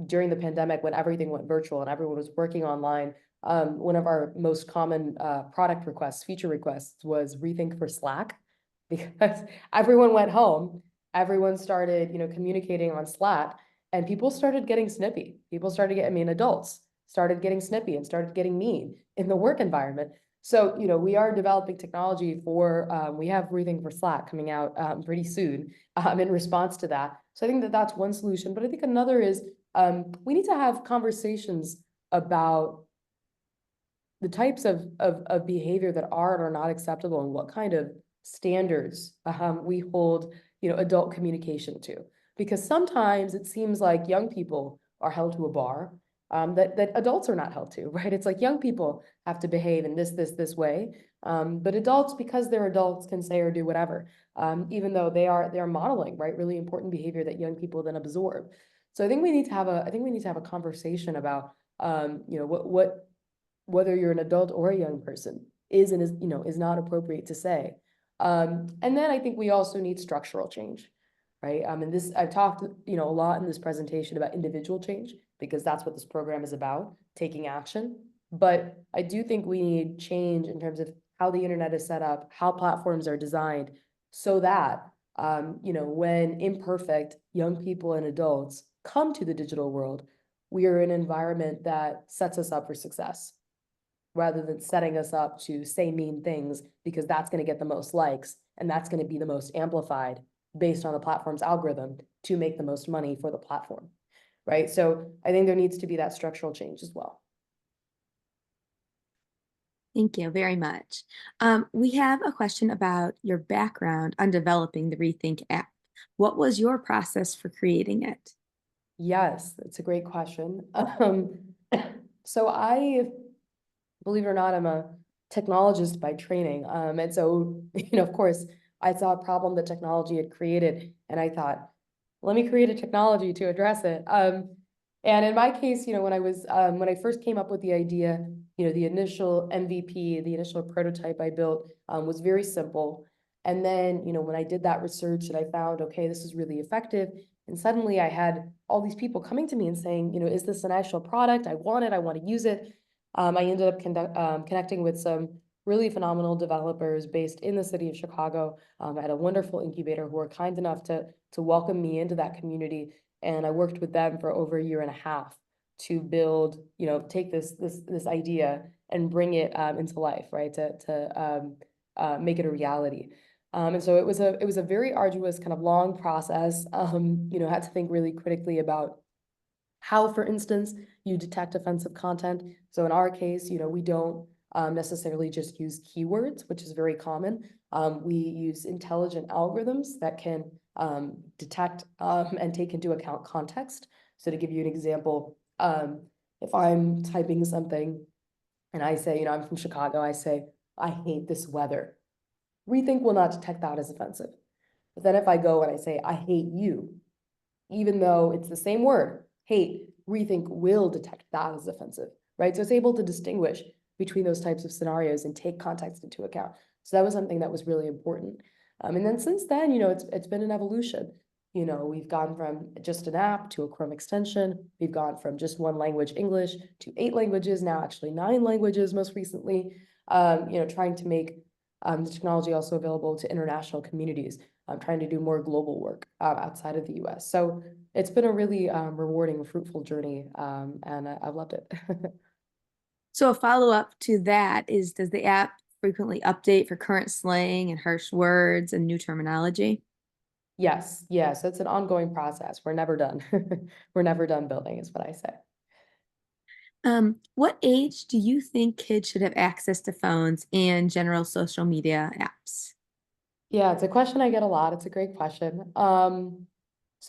during the pandemic when everything went virtual and everyone was working online, one of our most common product requests, feature requests, was Rethink for Slack, because everyone went home, everyone started, communicating on Slack, and people started getting snippy. Adults started getting snippy and started getting mean in the work environment. So, we are developing technology for, we have Rethink for Slack coming out pretty soon in response to that. So I think that that's one solution. But I think another is we need to have conversations about the types of behavior that are and are not acceptable, and what kind of standards we hold, adult communication to. Because sometimes it seems like young people are held to a bar that adults are not held to, right? It's like young people have to behave in this way, but adults, because they're adults, can say or do whatever, even though they're modeling, right, really important behavior that young people then absorb. So I think we need to have a conversation about what whether you're an adult or a young person is and is not appropriate to say. And then I think we also need structural change, right? And this, I've talked, a lot in this presentation about individual change, because that's what this program is about, taking action. But I do think we need change in terms of how the internet is set up, how platforms are designed, so that, when imperfect young people and adults come to the digital world, we are in an environment that sets us up for success, rather than setting us up to say mean things, because that's going to get the most likes and that's going to be the most amplified based on the platform's algorithm to make the most money for the platform, right? So I think there needs to be that structural change as well. Thank you very much. We have a question about your background on developing the Rethink app. What was your process for creating it? Yes, that's a great question. So believe it or not, I'm a technologist by training. And so, of course, I saw a problem that technology had created, and I thought, let me create a technology to address it. And in my case, when I first came up with the idea, the initial MVP, the initial prototype I built, was very simple. And then, when I did that research and I found, okay, this is really effective. And suddenly I had all these people coming to me and saying, is this an actual product? I want it. I want to use it. I ended up connecting with some really phenomenal developers based in the city of Chicago. I had a wonderful incubator who were kind enough to welcome me into that community, and I worked with them for over a year and a half to build, take this idea and bring it into life, right? To make it a reality. And so it was a very arduous, kind of long process. Had to think really critically about how, for instance, you detect offensive content. So in our case, we don't necessarily just use keywords, which is very common. We use intelligent algorithms that can detect and take into account context. So to give you an example, if I'm typing something and I say, I'm from Chicago, I say, I hate this weather, Rethink will not detect that as offensive. But then if I go and I say, I hate you, even though it's the same word, hate, Rethink will detect that as offensive, right? So it's able to distinguish between those types of scenarios and take context into account. So that was something that was really important. And then since then, it's been an evolution. We've gone from just an app to a Chrome extension. We've gone from just one language, English, to 8 languages, now actually 9 languages most recently, trying to make the technology also available to international communities. I'm trying to do more global work outside of the US. So it's been a really rewarding, fruitful journey, and I've loved it. So a follow-up to that is, does the app frequently update for current slang and harsh words and new terminology? Yes, yes, it's an ongoing process. We're never done. We're never done building, is what I say. What age do you think kids should have access to phones and general social media apps? Yeah, it's a question I get a lot. It's a great question. So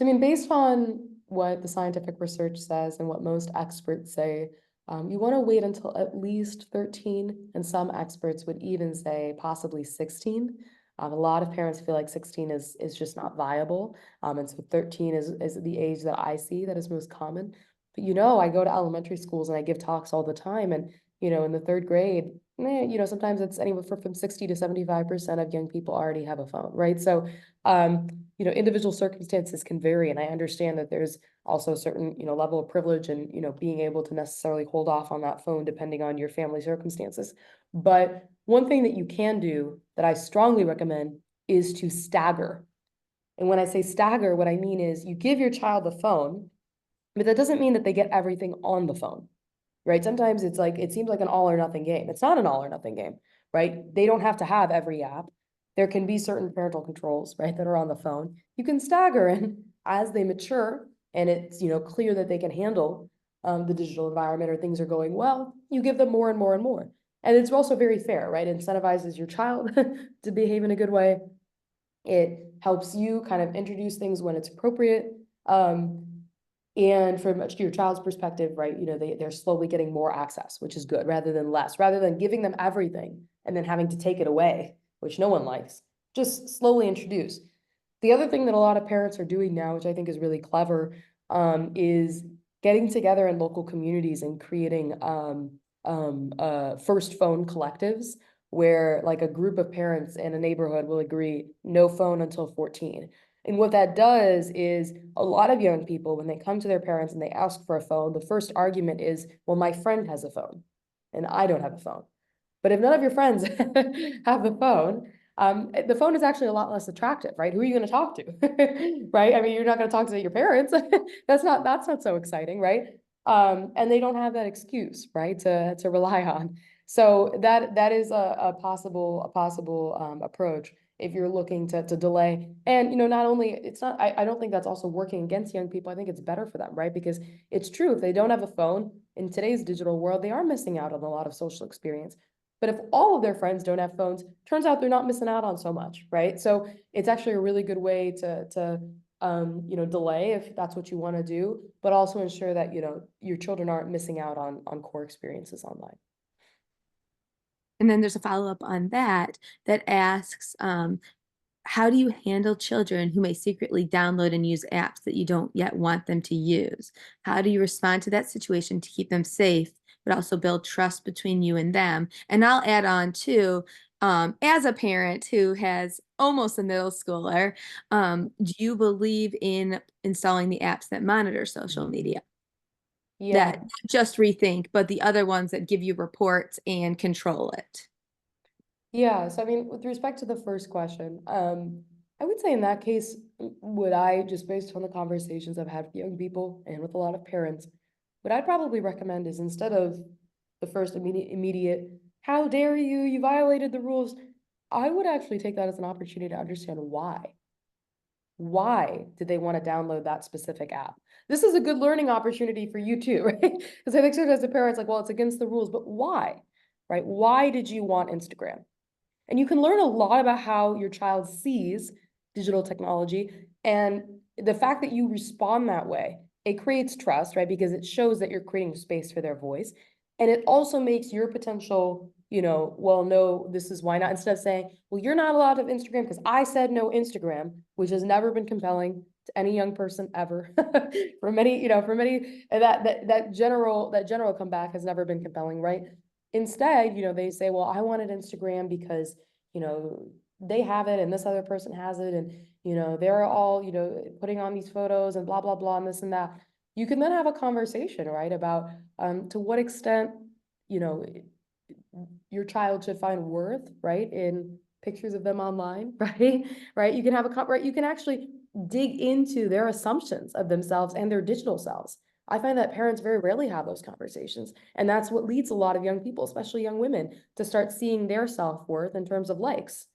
I mean, based on what the scientific research says and what most experts say, You want to wait until at least 13, and some experts would even say possibly 16. A lot of parents feel like 16 is just not viable. And so 13 is the age that I see that is most common. But I go to elementary schools and I give talks all the time. And, in the third grade, sometimes it's anywhere from 60 to 75% of young people already have a phone, right? So, individual circumstances can vary. And I understand that there's also a certain, level of privilege and, being able to necessarily hold off on that phone depending on your family circumstances. But one thing that you can do that I strongly recommend is to stagger. And when I say stagger, what I mean is you give your child the phone, but that doesn't mean that they get everything on the phone, right? Sometimes it's like, it seems like an all or nothing game. It's not an all or nothing game, right? They don't have to have every app. There can be certain parental controls, right, that are on the phone. You can stagger, and as they mature and it's, clear that they can handle the digital environment or things are going well, you give them more and more and more. And it's also very fair, right? It incentivizes your child to behave in a good way. It helps you kind of introduce things when it's appropriate. And from your child's perspective, right, they're slowly getting more access, which is good, rather than less, rather than giving them everything and then having to take it away, which no one likes. Just slowly introduce. The other thing that a lot of parents are doing now, which I think is really clever, is getting together in local communities and creating first phone collectives where like a group of parents in a neighborhood will agree no phone until 14. And what that does is a lot of young people, when they come to their parents and they ask for a phone, the first argument is, well, my friend has a phone and I don't have a phone. But if none of your friends have the phone is actually a lot less attractive, right? Who are you going to talk to? Right? I mean, you're not going to talk to your parents. That's not so exciting, right? And they don't have that excuse, right, to rely on. So that is a possible approach if you're looking to delay. And not only it's not, I don't think that's also working against young people. I think it's better for them, right? Because it's true, if they don't have a phone in today's digital world, they are missing out on a lot of social experience. But if all of their friends don't have phones, turns out they're not missing out on so much, right? So it's actually a really good way to delay if that's what you want to do, but also ensure that, your children aren't missing out on core experiences online. And then there's a follow-up on that asks, how do you handle children who may secretly download and use apps that you don't yet want them to use? How do you respond to that situation to keep them safe, but also build trust between you and them? And I'll add on too, as a parent who has almost a middle schooler, do you believe in installing the apps that monitor social media? Yeah. That not just rethink, but the other ones that give you reports and control it. Yeah, so I mean, with respect to the first question, I would say in that case, would I, just based on the conversations I've had with young people and with a lot of parents, what I'd probably recommend is, instead of the first immediate, how dare you, you violated the rules, I would actually take that as an opportunity to understand why. Why did they want to download that specific app? This is a good learning opportunity for you too, right? Because I think sometimes the parents like, well, it's against the rules, but why, right? Why did you want Instagram? And you can learn a lot about how your child sees digital technology. And the fact that you respond that way, it creates trust, right? Because it shows that you're creating space for their voice. And it also makes your potential, well, no, this is why not. Instead of saying, well, you're not allowed to have Instagram because I said no Instagram, which has never been compelling to any young person ever. For many, that general comeback has never been compelling, right? Instead, they say, well, I wanted Instagram because, they have it and this other person has it. And, they're all, putting on these photos and blah, blah, blah, and this and that. You can then have a conversation, right, about to what extent, you know, your child should find worth, right, in pictures of them online, right? Right. You can have right. You can actually dig into their assumptions of themselves and their digital selves. I find that parents very rarely have those conversations. And that's what leads a lot of young people, especially young women, to start seeing their self-worth in terms of likes,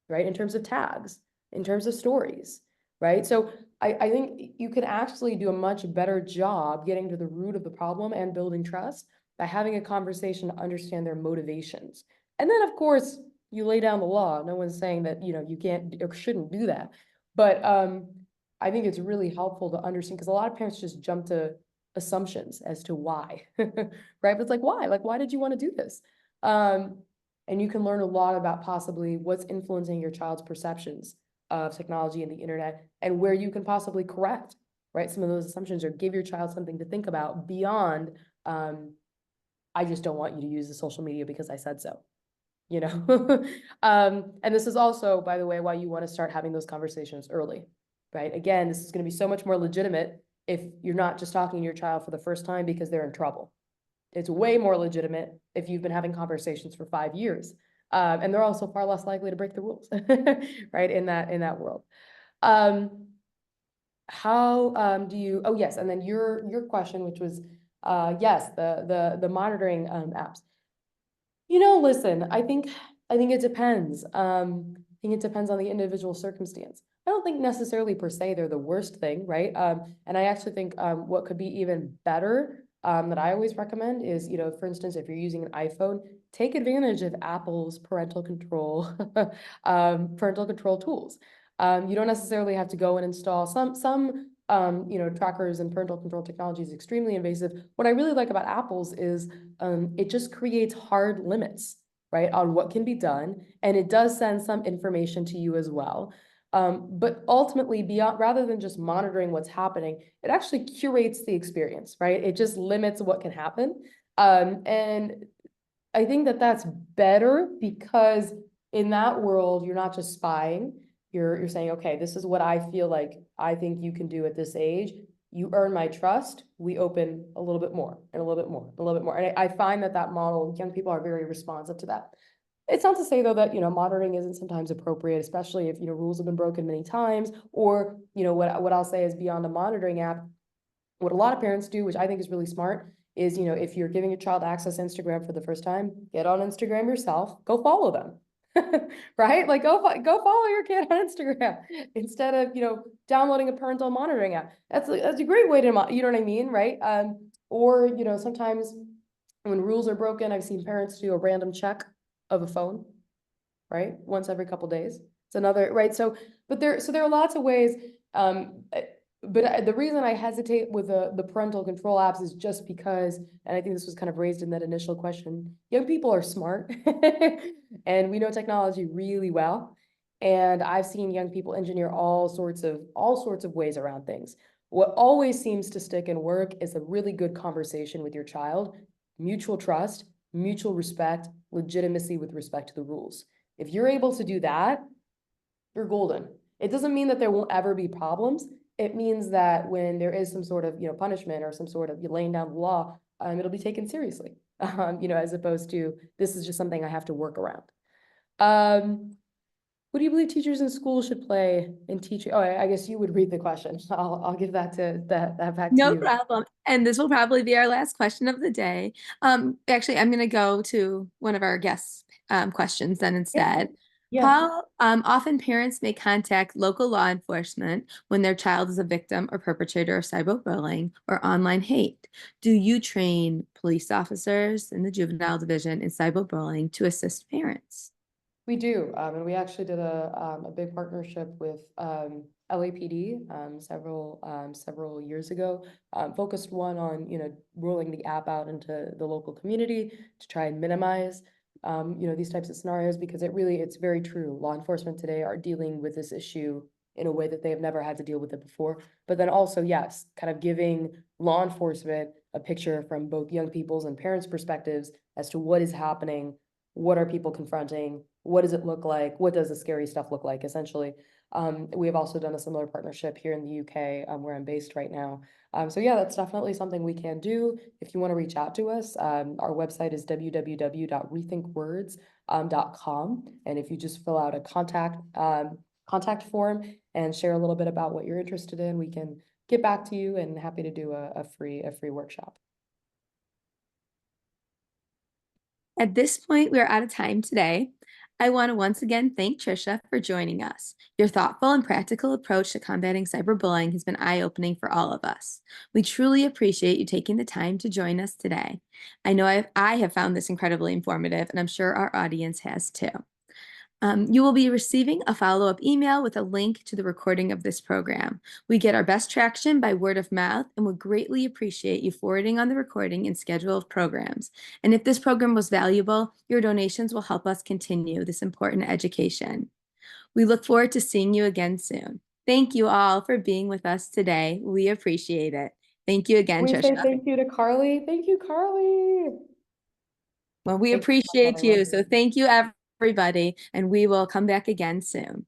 right? In terms of tags, in terms of stories, right? So I think you can actually do a much better job getting to the root of the problem and building trust by having a conversation to understand their motivations. And then, of course, you lay down the law. No one's saying that, you can't or shouldn't do that. But I think it's really helpful to understand, because a lot of parents just jump to assumptions as to why, right? But it's like, why? Like, why did you want to do this? And you can learn a lot about possibly what's influencing your child's perceptions of technology and the internet and where you can possibly correct, right, some of those assumptions or give your child something to think about beyond, I just don't want you to use the social media because I said so, you know? And this is also, by the way, why you want to start having those conversations early, right? Again, this is going to be so much more legitimate if you're not just talking to your child for the first time because they're in trouble. It's way more legitimate if you've been having conversations for 5 years. And they're also far less likely to break the rules, right? In that world. How do you, oh yes, and then your question, which was, yes, the monitoring apps. You know, listen, I think it depends. I think it depends on the individual circumstance. I don't think necessarily per se they're the worst thing, right? And I actually think what could be even better that I always recommend is, you know, for instance, if you're using an iPhone, take advantage of Apple's parental control tools. You don't necessarily have to go and install some you know, trackers and parental control technology is extremely invasive. What I really like about Apple's is it just creates hard limits, right, on what can be done, and it does send some information to you as well. But ultimately, beyond rather than just monitoring what's happening, it actually curates the experience, right? It just limits what can happen. And I think that that's better because in that world, you're not just spying. You're saying, okay, this is what I feel like I think you can do at this age. You earn my trust. We open a little bit more and a little bit more, a little bit more. And I find that model, young people are very responsive to that. It's not to say though that, you know, monitoring isn't sometimes appropriate, especially if, you know, rules have been broken many times, or, you know, what I'll say is beyond a monitoring app, what a lot of parents do, which I think is really smart, is, you know, if you're giving your child access to Instagram for the first time, get on Instagram yourself, go follow them. Right? Like go follow your kid on Instagram instead of, you know, downloading a parental monitoring app. That's a great way to, you know what I mean, right? Or, you know, sometimes when rules are broken, I've seen parents do a random check of a phone, right? Once every couple days. It's another, right? So there are lots of ways. But the reason I hesitate with the parental control apps is just because, and I think this was kind of raised in that initial question, young people are smart and we know technology really well. And I've seen young people engineer all sorts of ways around things. What always seems to stick and work is a really good conversation with your child, mutual trust, mutual respect, legitimacy with respect to the rules. If you're able to do that, you're golden. It doesn't mean that there won't ever be problems. It means that when there is some sort of, you know, punishment or some sort of laying down the law, it'll be taken seriously, you know, as opposed to this is just something I have to work around. What do you believe teachers in schools should play in teaching? Oh, I guess you would read the question. I'll give that back to No you. problem. And this will probably be our last question of the day. Actually, I'm going to go to one of our guest questions then instead. Yeah. How often parents may contact local law enforcement when their child is a victim or perpetrator of cyberbullying or online hate? Do you train police officers in the juvenile division in cyberbullying to assist parents? We do, and we actually did a big partnership with LAPD several years ago. Focused one on, you know, rolling the app out into the local community to try and minimize you know, these types of scenarios, because it's very true. Law enforcement today are dealing with this issue in a way that they have never had to deal with it before. But then also, yes, kind of giving law enforcement a picture from both young people's and parents' perspectives as to what is happening, what are people confronting, what does it look like, what does the scary stuff look like, essentially. We have also done a similar partnership here in the UK, where I'm based right now. So yeah, that's definitely something we can do. If you want to reach out to us, our website is www.rethinkwords.com. And if you just fill out a contact form and share a little bit about what you're interested in, we can get back to you, and happy to do a free workshop. At this point, we are out of time today. I want to once again thank Trisha for joining us. Your thoughtful and practical approach to combating cyberbullying has been eye-opening for all of us. We truly appreciate you taking the time to join us today. I know I have found this incredibly informative, and I'm sure our audience has too. You will be receiving a follow-up email with a link to the recording of this program. We get our best traction by word of mouth and would greatly appreciate you forwarding on the recording and schedule of programs. And if this program was valuable, your donations will help us continue this important education. We look forward to seeing you again soon. Thank you all for being with us today. We appreciate it. Thank you again, We say Trisha. thank you to Carly. Thank you, Carly. Well, we Thank you so much, appreciate you. everyone. So thank you, everybody, and we will come back again soon.